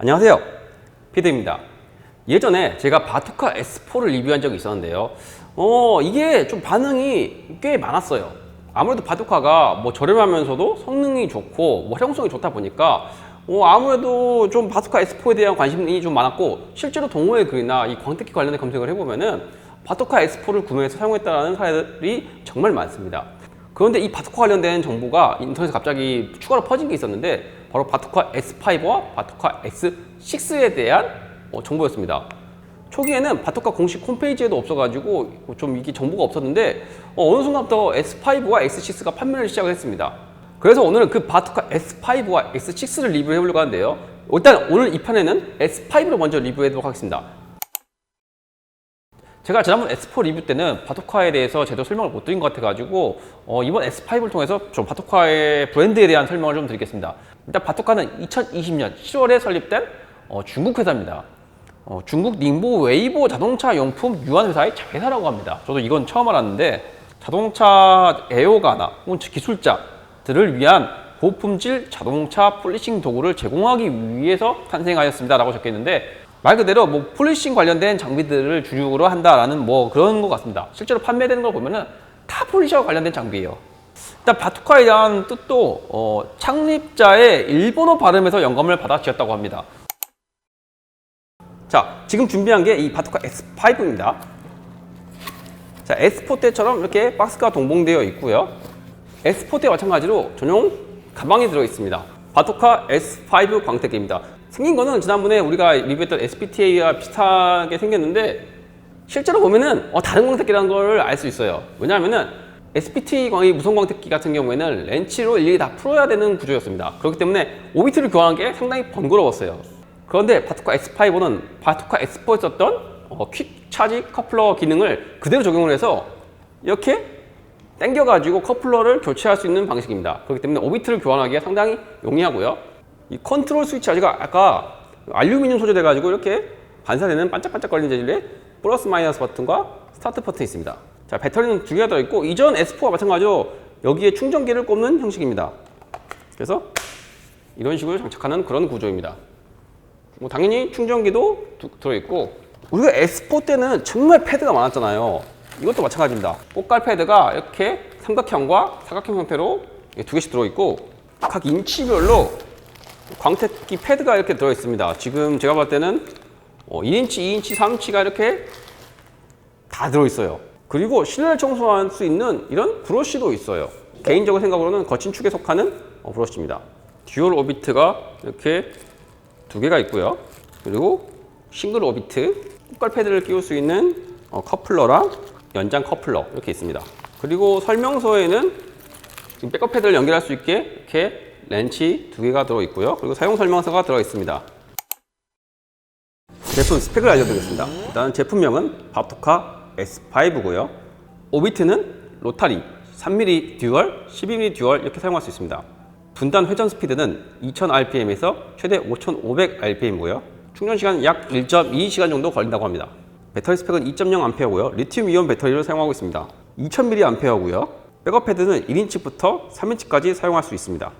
안녕하세요, 피드입니다. 예전에 제가 바투카 S4를 리뷰한 적이 있었는데요. 이게 좀 반응이 꽤 많았어요. 아무래도 바투카가 뭐 저렴하면서도 성능이 좋고 뭐 활용성이 좋다 보니까 아무래도 좀 바투카 S4에 대한 관심이 좀 많았고, 실제로 동호회 글이나 이 광택기 관련된 검색을 해보면은 바투카 S4를 구매해서 사용했다는 사례들이 정말 많습니다. 그런데 이 바투카 관련된 정보가 인터넷에 갑자기 추가로 퍼진 게 있었는데, 바로 바투카 S5와 바투카 S6에 대한 정보였습니다. 초기에는 바투카 공식 홈페이지에도 없어가지고 좀 이게 정보가 없었는데, 어느 순간부터 S5와 S6가 판매를 시작을 했습니다. 그래서 오늘은 그 바투카 S5와 S6를 리뷰해보려고 하는데요. 일단 오늘 이 편에는 S5로 먼저 리뷰해보도록 하겠습니다. 제가 지난번 S4 리뷰 때는 바투카에 대해서 제대로 설명을 못 드린 것 같아가지고 이번 S5를 통해서 좀 바투카의 브랜드에 대한 설명을 좀 드리겠습니다. 일단 바투카는 2020년 10월에 설립된 중국 회사입니다. 중국 닝보 웨이보 자동차 용품 유한 회사의 자회사라고 합니다. 저도 이건 처음 알았는데, 자동차 애호가나 혹은 기술자들을 위한 고품질 자동차 폴리싱 도구를 제공하기 위해서 탄생하였습니다 라고 적혀있는데, 말 그대로 뭐 폴리싱 관련된 장비들을 주력으로 한다라는 뭐 그런 것 같습니다. 실제로 판매되는 걸 보면은 다 폴리시와 관련된 장비예요. 일단 바투카에 대한 뜻도 창립자의 일본어 발음에서 영감을 받아 지었다고 합니다. 자, 지금 준비한 게 이 바투카 S5입니다. 자, S4 때처럼 이렇게 박스가 동봉되어 있고요. S4 때 마찬가지로 전용 가방이 들어 있습니다. 바투카 S5 광택기입니다. 생긴 거는 지난번에 우리가 리뷰했던 SPTA와 비슷하게 생겼는데, 실제로 보면은 다른 광택기라는 걸 알 수 있어요. 왜냐하면은 SPT 무선 광택기 같은 경우에는 렌치로 일일이 다 풀어야 되는 구조였습니다. 그렇기 때문에 오비트를 교환한 게 상당히 번거로웠어요. 그런데 바투카 S5는 바투카 S4에 썼던 퀵 차지 커플러 기능을 그대로 적용을 해서 이렇게 당겨가지고 커플러를 교체할 수 있는 방식입니다. 그렇기 때문에 오비트를 교환하기가 상당히 용이하고요. 이 컨트롤 스위치 차지가 아까 알루미늄 소재돼 가지고 이렇게 반사되는 반짝반짝거리는 재질의 플러스 마이너스 버튼과 스타트 버튼이 있습니다. 자, 배터리는 두 개가 들어있고, 이전 S4와 마찬가지로 여기에 충전기를 꼽는 형식입니다. 그래서 이런 식으로 장착하는 그런 구조입니다. 뭐 당연히 충전기도 들어있고, 우리가 S4 때는 정말 패드가 많았잖아요. 이것도 마찬가지입니다. 꽃갈 패드가 이렇게 삼각형과 사각형 형태로 두 개씩 들어있고, 각 인치별로 광택기 패드가 이렇게 들어있습니다. 지금 제가 봤을 때는 1인치, 2인치, 3인치가 이렇게 다 들어있어요. 그리고 실내를 청소할 수 있는 이런 브러쉬도 있어요. 개인적인 생각으로는 거친 축에 속하는 브러쉬입니다. 듀얼 오비트가 이렇게 두 개가 있고요. 그리고 싱글 오비트, 꽃갈 패드를 끼울 수 있는 커플러랑 연장 커플러 이렇게 있습니다. 그리고 설명서에는 지금 백업 패드를 연결할 수 있게 이렇게 렌치 두 개가 들어있고요. 그리고 사용 설명서가 들어있습니다. 제품 스펙을 알려드리겠습니다. 일단 제품명은 바투카 S5고요. 오비트는 로타리 3mm 듀얼, 12mm 듀얼 이렇게 사용할 수 있습니다. 분단 회전 스피드는 2000rpm에서 최대 5500rpm이고요. 충전 시간은 약 1.2시간 정도 걸린다고 합니다. 배터리 스펙은 2.0A고요. 리튬 이온 배터리를 사용하고 있습니다. 2000mAh고요. 백업 패드는 1인치부터 3인치까지 사용할 수 있습니다.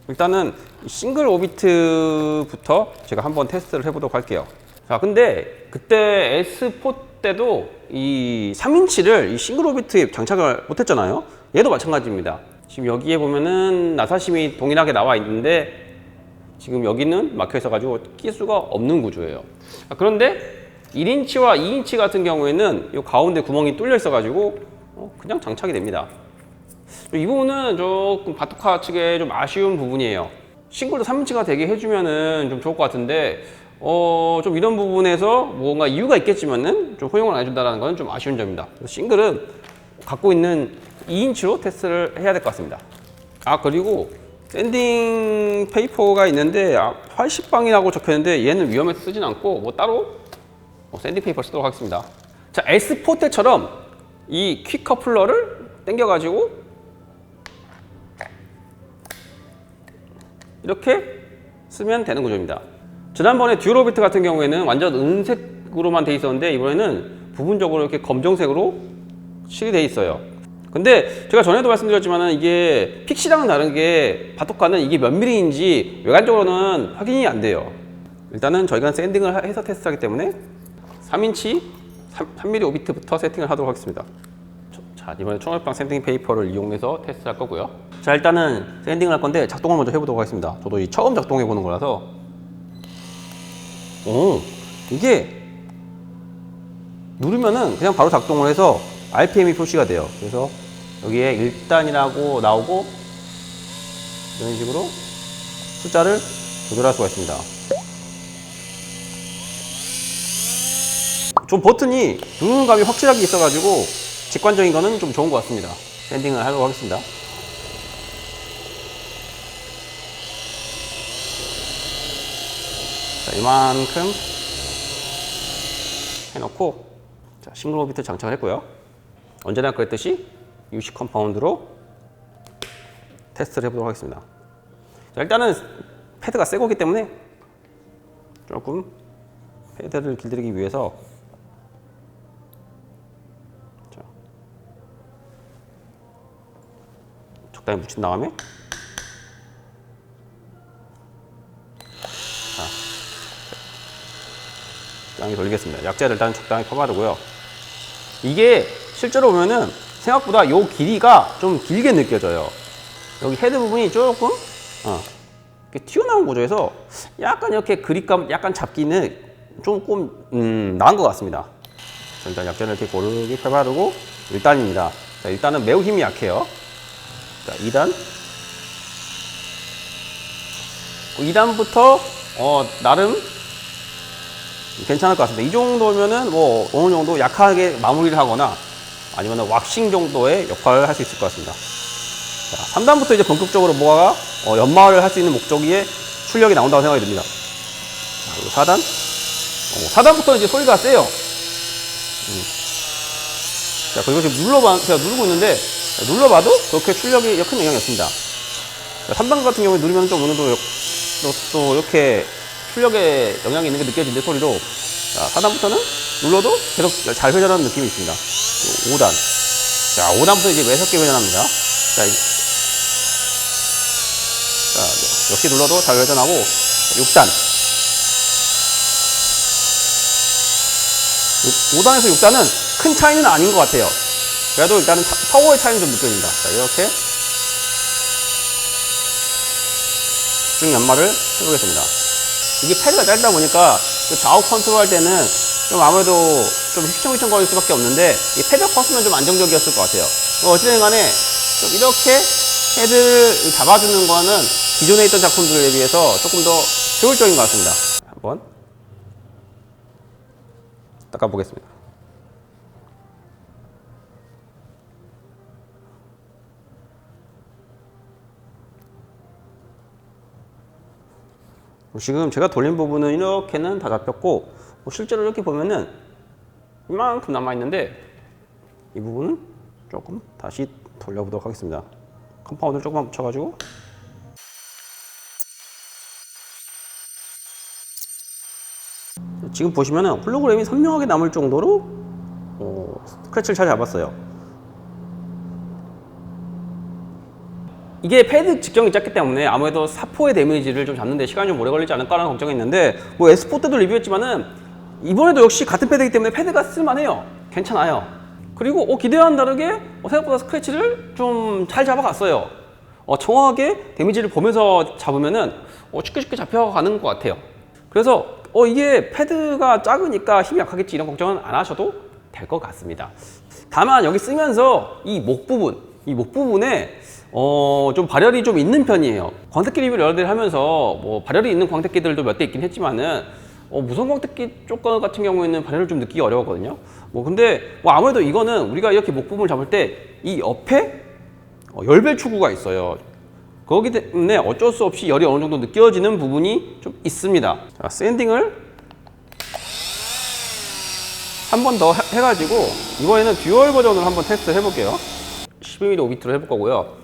일단은 싱글 오비트부터 제가 한번 테스트를 해보도록 할게요. 자, 근데 그때 S4 때도 이 3인치를 이 싱글 오비트에 장착을 못했잖아요. 얘도 마찬가지입니다. 지금 여기에 보면은 나사심이 동일하게 나와 있는데, 지금 여기는 막혀 있어가지고 끼 수가 없는 구조예요. 그런데 1인치와 2인치 같은 경우에는 이 가운데 구멍이 뚫려 있어가지고 그냥 장착이 됩니다. 이 부분은 조금 바투카 측에 좀 아쉬운 부분이에요. 싱글도 3인치가 되게 해주면은 좀 좋을 것 같은데, 좀 이런 부분에서 뭔가 이유가 있겠지만은 좀 허용을 안 해준다는 건 좀 아쉬운 점입니다. 싱글은 갖고 있는 2인치로 테스트를 해야 될 것 같습니다. 그리고 샌딩 페이퍼가 있는데 80방이라고 적혀있는데, 얘는 위험해서 쓰진 않고 뭐 따로 샌딩 페이퍼 쓰도록 하겠습니다. 자, S4 때처럼 이 퀵 커플러를 당겨가지고 이렇게 쓰면 되는 구조입니다. 지난번에 듀얼 오비트 같은 경우에는 완전 은색으로만 돼 있었는데, 이번에는 부분적으로 이렇게 검정색으로 칠이 돼 있어요. 근데 제가 전에도 말씀드렸지만은 이게 픽시랑은 다른 게 바토카는 이게 몇 밀리인지 외관적으로는 확인이 안 돼요. 일단은 저희가 샌딩을 해서 테스트하기 때문에 3인치 3mm 오비트부터 세팅을 하도록 하겠습니다. 자, 이번에 총알빵 샌딩 페이퍼를 이용해서 테스트할 거고요. 자, 일단은 샌딩을 할 건데 작동을 먼저 해보도록 하겠습니다. 저도 이 처음 작동해 보는 거라서. 이게 누르면은 그냥 바로 작동을 해서 RPM이 표시가 돼요. 그래서 여기에 1단이라고 나오고 이런 식으로 숫자를 조절할 수가 있습니다. 좀 버튼이 누르는 감이 확실하게 있어가지고 직관적인 거는 좀 좋은 것 같습니다. 샌딩을 하도록 하겠습니다. 자, 이만큼 해놓고, 자, 싱글 오비트 장착을 했고요. 언제나 그랬듯이 UC 컴파운드로 테스트를 해보도록 하겠습니다. 자, 일단은 패드가 새 거기 때문에 조금 패드를 길들이기 위해서 적당히 묻힌 다음에 적당히 돌리겠습니다. 약재를 일단 적당히 퍼바르고요. 이게 실제로 보면은 생각보다 요 길이가 좀 길게 느껴져요. 여기 헤드 부분이 조금 튀어나온 구조에서 약간 이렇게 그립감, 약간 잡기는 조금 나은 것 같습니다. 일단 약재를 이렇게 고르게 펴바르고 1단입니다. 자, 일단은 매우 힘이 약해요. 자, 2단. 2단부터 나름 괜찮을 것 같습니다. 이 정도면은 뭐 어느 정도 약하게 마무리를 하거나 아니면 왁싱 정도의 역할을 할 수 있을 것 같습니다. 자, 3단부터 이제 본격적으로 뭐가 연마를 할 수 있는 목적의 출력이 나온다고 생각이 듭니다. 자, 그리고 4단. 4단부터 이제 소리가 세요. 자, 그리고 지금 제가 누르고 있는데 눌러봐도 그렇게 출력이 큰 영향이 없습니다. 3단 같은 경우에 누르면 좀 어느 정도 또 이렇게 출력에 영향이 있는 게 느껴지는데 소리로. 자, 4단부터는 눌러도 계속 잘 회전하는 느낌이 있습니다. 5단. 자, 5단부터 이제 매섭게 회전합니다. 자, 역시 눌러도 잘 회전하고. 6단. 5단에서 6단은 큰 차이는 아닌 것 같아요. 그래도 일단은 파워의 차이는 좀 느껴진다. 자, 이렇게 쭉 연마를 해보겠습니다. 이게 패드가 짧다 보니까 좌우 컨트롤 할 때는 좀 아무래도 좀 휘청휘청 거릴 수밖에 없는데 이 패드가 컸으면 좀 안정적이었을 것 같아요. 어찌된 간에 좀 이렇게 헤드를 잡아주는 거는 기존에 있던 작품들에 비해서 조금 더 효율적인 것 같습니다. 한번 닦아보겠습니다. 지금 제가 돌린 부분은 이렇게는 다 잡혔고 실제로 이렇게 보면은 이만큼 남아있는데 이 부분은 조금 다시 돌려보도록 하겠습니다. 컴파운드를 조금만 붙여가지고 지금 보시면은 홀로그램이 선명하게 남을 정도로 스크래치를 잘 잡았어요. 이게 패드 직경이 작기 때문에 아무래도 사포의 데미지를 좀 잡는데 시간이 좀 오래 걸리지 않을까라는 걱정이 있는데 뭐 S4 때도 리뷰했지만은 이번에도 역시 같은 패드이기 때문에 패드가 쓸만해요. 괜찮아요. 그리고 기대와는 다르게 생각보다 스크래치를 좀 잘 잡아갔어요. 정확하게 데미지를 보면서 잡으면은 쉽게 잡혀가는 것 같아요. 그래서 이게 패드가 작으니까 힘이 약하겠지 이런 걱정은 안 하셔도 될 것 같습니다. 다만 여기 쓰면서 이 목 부분에 좀 발열이 좀 있는 편이에요. 광택기 리뷰를 여러 대를 하면서 뭐 발열이 있는 광택기들도 몇 대 있긴 했지만은 무선 광택기 쪽 같은 경우에는 발열을 좀 느끼기 어려웠거든요. 근데 아무래도 이거는 우리가 이렇게 목 부분을 잡을 때 이 옆에 열벨 추구가 있어요. 그렇기 때문에 어쩔 수 없이 열이 어느 정도 느껴지는 부분이 좀 있습니다. 자, 샌딩을 한 번 더 해가지고 이번에는 듀얼 버전으로 한번 테스트 해볼게요. 12mm 오비트로 해볼 거고요.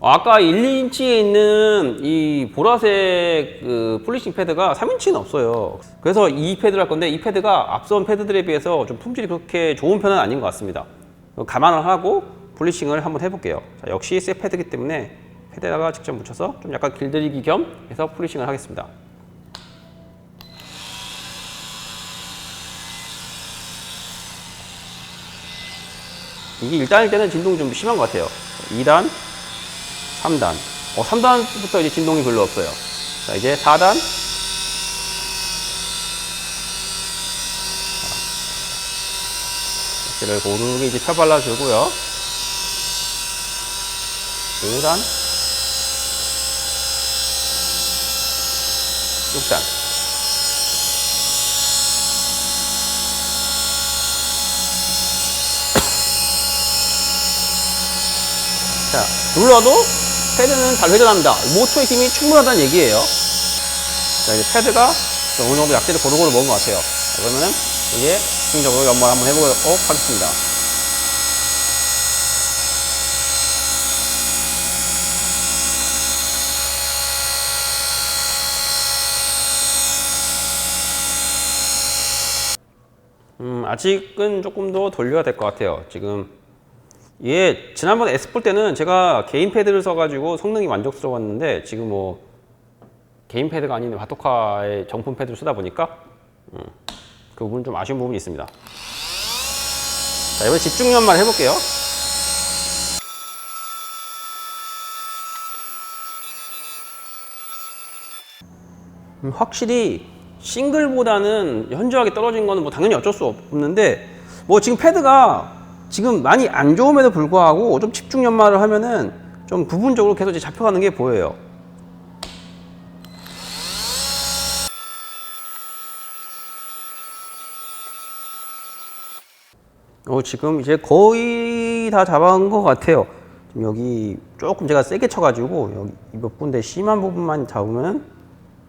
아까 1인치에 있는 이 보라색 그 폴리싱 패드가 3인치는 없어요. 그래서 이 패드를 할 건데 이 패드가 앞선 패드들에 비해서 좀 품질이 그렇게 좋은 편은 아닌 것 같습니다. 감안을 하고 폴리싱을 한번 해볼게요. 자, 역시 새 패드이기 때문에 패드에다가 직접 묻혀서 좀 약간 길들이기 겸 해서 폴리싱을 하겠습니다. 이게 1단일 때는 진동이 좀 심한 것 같아요. 2단, 3단. 3단부터 이제 진동이 별로 없어요. 자, 이제 4단. 를 고르게 이제 펴발라 주고요. 5단, 6단. 자, 눌러도 패드는 잘 회전합니다. 모터의 힘이 충분하다는 얘기예요. 자, 이제 패드가 어느 정도 약재를 고루고루 먹은 것 같아요. 자, 그러면은 이제 집중적으로 연말 한번 해보도록 하겠습니다. 아직은 조금 더 돌려야 될 것 같아요. 지금 얘 지난번에 S4 때는 제가 개인 패드를 써가지고 성능이 만족스러웠는데 지금 뭐 개인 패드가 아닌 바토카의 정품 패드를 쓰다 보니까 그 부분 좀 아쉬운 부분이 있습니다. 자, 이번에 집중 연말 해볼게요. 확실히 싱글보다는 현저하게 떨어진 거는 뭐 당연히 어쩔 수 없는데 뭐 지금 패드가 지금 많이 안 좋음에도 불구하고 좀 집중 연말을 하면은 좀 부분적으로 계속 이제 잡혀가는 게 보여요. 지금 이제 거의 다 잡아간 것 같아요. 지금 여기 조금 제가 세게 쳐가지고 여기 몇 군데 심한 부분만 잡으면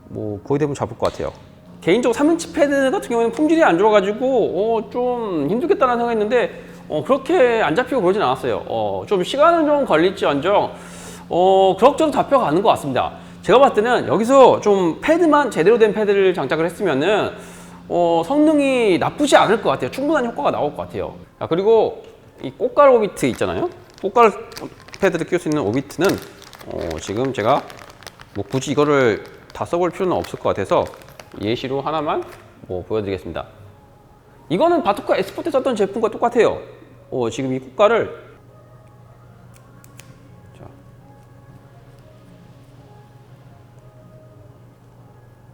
뭐 거의 대부분 잡을 것 같아요. 개인적으로 3인치 패드 같은 경우에는 품질이 안 좋아가지고 좀 힘들겠다는 생각했는데 그렇게 안 잡히고 그러진 않았어요. 좀 시간은 좀 걸릴지언정 그럭저럭 잡혀가는 것 같습니다. 제가 봤을 때는 여기서 좀 패드만 제대로 된 패드를 장착을 했으면은 성능이 나쁘지 않을 것 같아요. 충분한 효과가 나올 것 같아요. 그리고 이 꽃갈 오비트 있잖아요. 꽃갈 패드를 끼울 수 있는 오비트는 지금 제가 뭐 굳이 이거를 다 써볼 필요는 없을 것 같아서 예시로 하나만 보여드리겠습니다. 이거는 바토카 S4 때 썼던 제품과 똑같아요. 지금 이 꽃갈을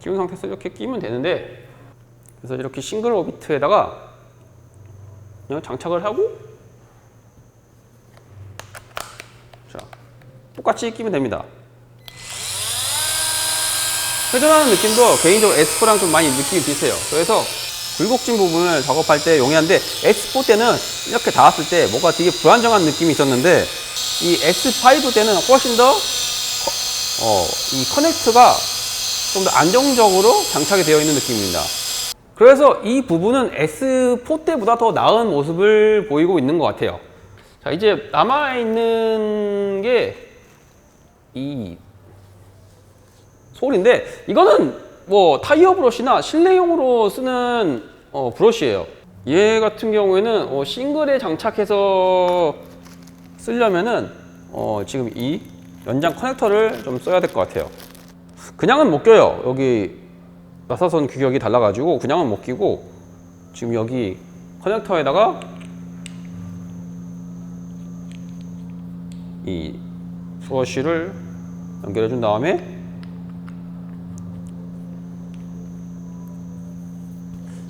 끼운 상태에서 이렇게 끼면 되는데, 그래서 이렇게 싱글 오비트에다가 그냥 장착을 하고 자, 똑같이 끼면 됩니다. 회전하는 느낌도 개인적으로 S4랑 좀 많이 느낌이 비슷해요. 그래서 굴곡진 부분을 작업할 때 용이한데, S4 때는 이렇게 닿았을 때 뭔가 되게 불안정한 느낌이 있었는데 이 S5 때는 훨씬 더 이 커넥트가 좀 더 안정적으로 장착이 되어 있는 느낌입니다. 그래서 이 부분은 S4 때보다 더 나은 모습을 보이고 있는 것 같아요. 자, 이제 남아있는 게 이 솔인데, 이거는 뭐 타이어 브러쉬나 실내용으로 쓰는 브러쉬예요. 얘 같은 경우에는 싱글에 장착해서 쓰려면은 지금 이 연장 커넥터를 좀 써야 될 것 같아요. 그냥은 못 껴요. 여기 나사선 규격이 달라가지고 그냥은 못 끼고, 지금 여기 커넥터에다가 이 브러쉬를 연결해 준 다음에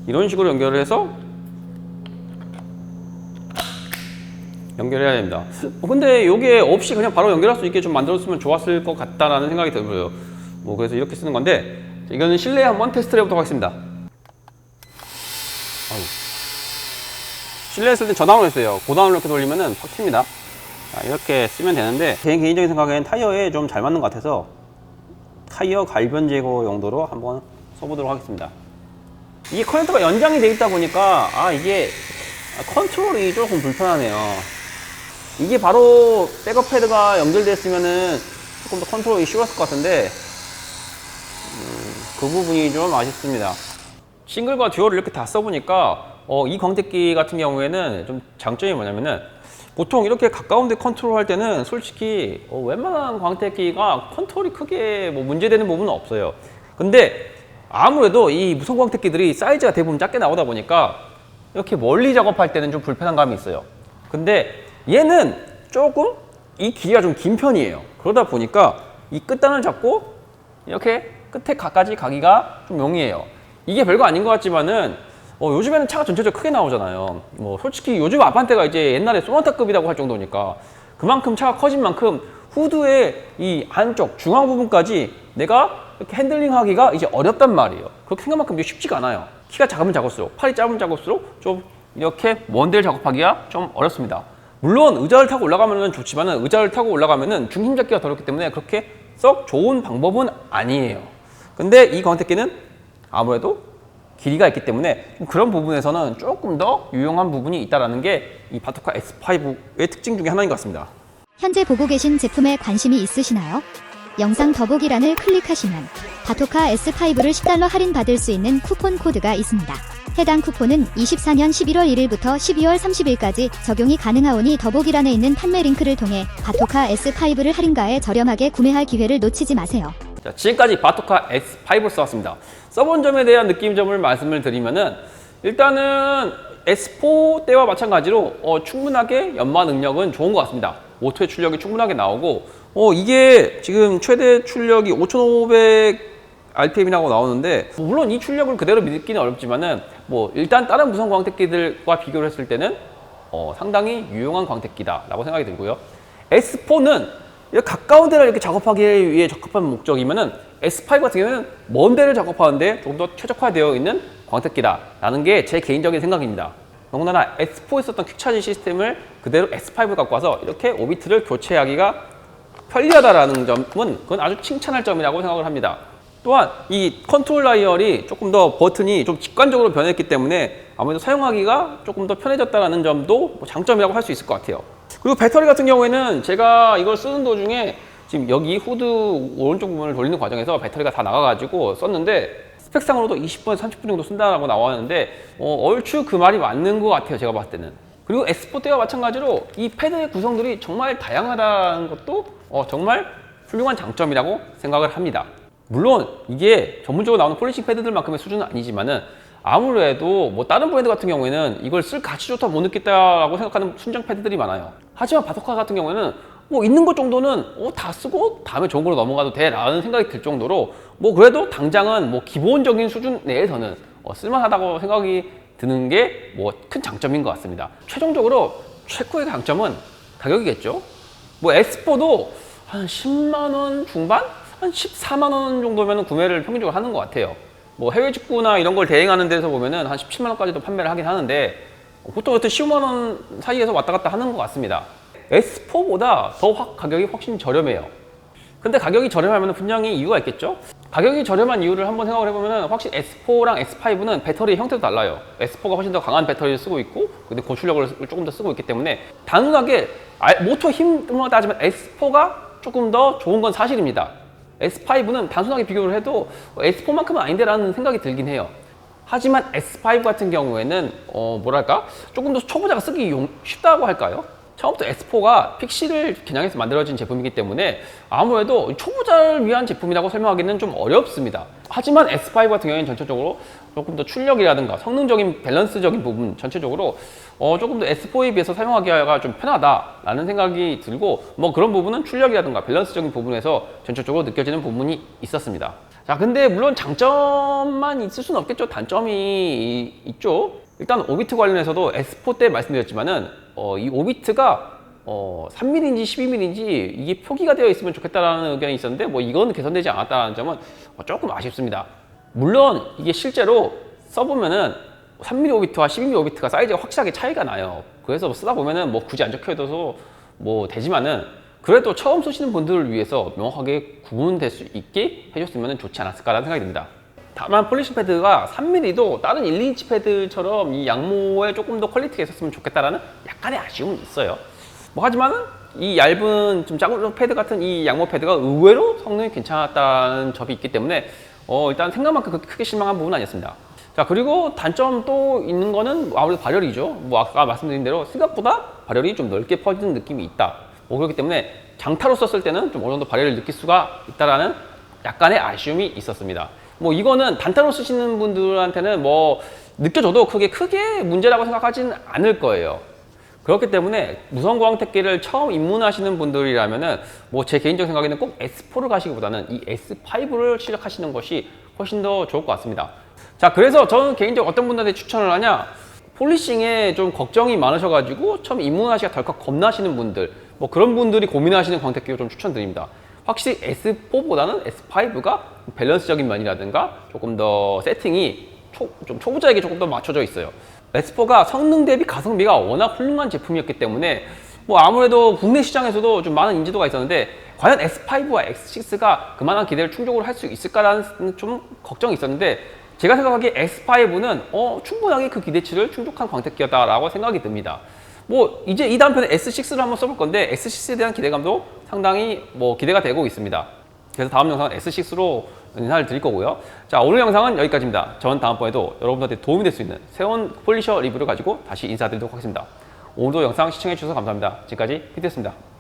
이런 식으로 연결을 해서 연결해야 됩니다. 근데 이게 없이 그냥 바로 연결할 수 있게 좀 만들었으면 좋았을 것 같다라는 생각이 들어요. 그래서 이렇게 쓰는 건데, 이거는 실내에 한번 테스트를 해보도록 하겠습니다. 실내에 쓸 때 저당으로 했어요. 고당으로 이렇게 돌리면은 팍 튑니다. 이렇게 쓰면 되는데, 제 개인적인 생각에는 타이어에 좀 잘 맞는 것 같아서 타이어 갈변 제거 용도로 한번 써보도록 하겠습니다. 이게 커넥터가 연장이 되어 있다 보니까 이게 컨트롤이 조금 불편하네요. 이게 바로 백업 패드가 연결됐으면은 조금 더 컨트롤이 쉬웠을 것 같은데 그 부분이 좀 아쉽습니다. 싱글과 듀얼을 이렇게 다 써보니까 이 광택기 같은 경우에는 좀 장점이 뭐냐면은 보통 이렇게 가까운 데 컨트롤 할 때는 솔직히 웬만한 광택기가 컨트롤이 크게 뭐 문제되는 부분은 없어요. 근데 아무래도 이 무선 광택기들이 사이즈가 대부분 작게 나오다 보니까 이렇게 멀리 작업할 때는 좀 불편한 감이 있어요. 근데 얘는 조금 이 길이가 좀 긴 편이에요. 그러다 보니까 이 끝단을 잡고 이렇게 끝에 가까지 가기가 좀 용이해요. 이게 별거 아닌 것 같지만은 요즘에는 차가 전체적으로 크게 나오잖아요. 뭐 솔직히 요즘 아반떼가 이제 옛날에 소나타급이라고 할 정도니까 그만큼 차가 커진 만큼 후드의 이 안쪽 중앙 부분까지 내가 이렇게 핸들링하기가 이제 어렵단 말이에요. 그렇게 생각만큼 이게 쉽지가 않아요. 키가 작으면 작을수록, 팔이 짧으면 작을수록 좀 이렇게 먼 데를 작업하기가 좀 어렵습니다. 물론 의자를 타고 올라가면 좋지만은 의자를 타고 올라가면은 중심 잡기가 어렵기 때문에 그렇게 썩 좋은 방법은 아니에요. 근데 이 광택기는 아무래도 길이가 있기 때문에 그런 부분에서는 조금 더 유용한 부분이 있다는 게 이 바토카 S5의 특징 중에 하나인 것 같습니다. 현재 보고 계신 제품에 관심이 있으시나요? 영상 더보기란을 클릭하시면 바토카 S5를 $10 할인받을 수 있는 쿠폰 코드가 있습니다. 해당 쿠폰은 24년 11월 1일부터 12월 30일까지 적용이 가능하오니 더보기란에 있는 판매 링크를 통해 바토카 S5를 할인가에 저렴하게 구매할 기회를 놓치지 마세요. 자, 지금까지 바토카 S5를 써왔습니다. 써본 점에 대한 느낌점을 말씀을 드리면은 일단은 S4 때와 마찬가지로 충분하게 연마 능력은 좋은 것 같습니다. 오토의 출력이 충분하게 나오고 이게 지금 최대 출력이 5500 RPM이라고 나오는데 물론 이 출력을 그대로 믿기는 어렵지만은 뭐 일단 다른 무선 광택기들과 비교를 했을 때는 상당히 유용한 광택기다라고 생각이 들고요. S4는 이렇게 가까운 데를 이렇게 작업하기 위해 적합한 목적이면은 S5 같은 경우는 먼 데를 작업하는데 조금 더 최적화되어 있는 광택기다라는 게 제 개인적인 생각입니다. 더군다나 S4에 썼던 퀵차지 시스템을 그대로 S5에 갖고 와서 이렇게 오비트를 교체하기가 편리하다라는 점은 그건 아주 칭찬할 점이라고 생각을 합니다. 또한 이 컨트롤 다이얼이 조금 더 버튼이 좀 직관적으로 변했기 때문에 아무래도 사용하기가 조금 더 편해졌다는 점도 장점이라고 할 수 있을 것 같아요. 그리고 배터리 같은 경우에는 제가 이걸 쓰는 도중에 지금 여기 후드 오른쪽 부분을 돌리는 과정에서 배터리가 다 나가가지고 썼는데 스펙상으로도 20분, 30분 정도 쓴다라고 나왔는데 얼추 그 말이 맞는 것 같아요. 제가 봤을 때는. 그리고 S4 때와 마찬가지로 이 패드의 구성들이 정말 다양하다는 것도 정말 훌륭한 장점이라고 생각을 합니다. 물론 이게 전문적으로 나오는 폴리싱 패드들만큼의 수준은 아니지만은 아무래도 뭐 다른 브랜드 같은 경우에는 이걸 쓸 가치조차 못 느꼈다라고 생각하는 순정 패드들이 많아요. 하지만 바토카 같은 경우에는 뭐 있는 것 정도는 다 쓰고 다음에 좋은 걸로 넘어가도 돼 라는 생각이 들 정도로 뭐 그래도 당장은 뭐 기본적인 수준 내에서는 쓸만하다고 생각이 드는 게 뭐 큰 장점인 것 같습니다. 최종적으로 최고의 장점은 가격이겠죠. 뭐 S4도 한 10만 원 중반? 한 14만 원 정도면 구매를 평균적으로 하는 것 같아요. 뭐 해외 직구나 이런 걸 대행하는 데서 보면은 한 17만 원까지도 판매를 하긴 하는데 보통 15만 원 사이에서 왔다 갔다 하는 것 같습니다. S4보다 더 가격이 훨씬 저렴해요. 근데 가격이 저렴하면 분명히 이유가 있겠죠? 가격이 저렴한 이유를 한번 생각을 해보면 확실히 S4랑 S5는 배터리 형태도 달라요. S4가 훨씬 더 강한 배터리를 쓰고 있고 근데 고출력을 조금 더 쓰고 있기 때문에 단순하게 모터 힘으로 따지면 S4가 조금 더 좋은 건 사실입니다. S5는 단순하게 비교를 해도 S4만큼은 아닌데 라는 생각이 들긴 해요. 하지만 S5 같은 경우에는 뭐랄까 조금 더 초보자가 쓰기 쉽다고 할까요? 처음부터 S4가 픽시를 겨냥해서 만들어진 제품이기 때문에 아무래도 초보자를 위한 제품이라고 설명하기는 좀 어렵습니다. 하지만 S5 같은 경우에는 전체적으로 조금 더 출력이라든가 성능적인 밸런스적인 부분 전체적으로 조금 더 S4에 비해서 사용하기가 좀 편하다라는 생각이 들고 뭐 그런 부분은 출력이라든가 밸런스적인 부분에서 전체적으로 느껴지는 부분이 있었습니다. 자, 근데 물론 장점만 있을 수는 없겠죠. 단점이 있죠. 일단 오비트 관련해서도 S4 때 말씀드렸지만은 이 오비트가 3mm인지 12mm인지 이게 표기가 되어 있으면 좋겠다라는 의견이 있었는데 뭐 이건 개선되지 않았다는 점은 조금 아쉽습니다. 물론 이게 실제로 써보면은 3mm 오비트와 12mm 오비트가 사이즈가 확실하게 차이가 나요. 그래서 쓰다 보면은 뭐 굳이 안 적혀둬서 뭐 되지만은 그래도 처음 쓰시는 분들을 위해서 명확하게 구분될 수 있게 해줬으면 좋지 않았을까라는 생각이 듭니다. 다만 폴리싱 패드가 3mm도 다른 1~2인치 패드처럼 이 양모에 조금 더 퀄리티가 있었으면 좋겠다라는 약간의 아쉬움은 있어요. 뭐 하지만은 이 얇은 좀 작은 패드 같은 이 양모 패드가 의외로 성능이 괜찮았다는 점이 있기 때문에 일단 생각만큼 그렇게 크게 실망한 부분은 아니었습니다. 자, 그리고 단점 또 있는 거는 아무래도 발열이죠. 뭐 아까 말씀드린 대로 생각보다 발열이 좀 넓게 퍼지는 느낌이 있다. 뭐 그렇기 때문에 장타로 썼을 때는 좀 어느 정도 발열을 느낄 수가 있다라는 약간의 아쉬움이 있었습니다. 뭐 이거는 단타로 쓰시는 분들한테는 뭐 느껴져도 크게 문제라고 생각하지는 않을 거예요. 그렇기 때문에 무선 광택기를 처음 입문하시는 분들이라면은 뭐 제 개인적 생각에는 꼭 S4를 가시기보다는 이 S5를 시작하시는 것이 훨씬 더 좋을 것 같습니다. 자, 그래서 저는 개인적으로 어떤 분들한테 추천을 하냐, 폴리싱에 좀 걱정이 많으셔가지고 처음 입문하시기가 덜컥 겁나시는 분들, 뭐 그런 분들이 고민하시는 광택기를 좀 추천드립니다. 확실히 S4보다는 S5가 밸런스적인 면이라든가 조금 더 세팅이 좀 초보자에게 조금 더 맞춰져 있어요. S4가 성능 대비 가성비가 워낙 훌륭한 제품이었기 때문에 뭐 아무래도 국내 시장에서도 좀 많은 인지도가 있었는데, 과연 S5와 X6가 그만한 기대를 충족을 할 수 있을까라는 좀 걱정이 있었는데, 제가 생각하기에 S5는 충분하게 그 기대치를 충족한 광택기였다라고 생각이 듭니다. 뭐 이제 이 다음 편에 S6를 한번 써볼 건데, S6에 대한 기대감도 상당히 뭐 기대가 되고 있습니다. 그래서 다음 영상은 S6로 인사를 드릴 거고요. 자, 오늘 영상은 여기까지입니다. 전 다음번에도 여러분들한테 도움이 될 수 있는 새로운 폴리셔 리뷰를 가지고 다시 인사드리도록 하겠습니다. 오늘도 영상 시청해 주셔서 감사합니다. 지금까지 피트였습니다.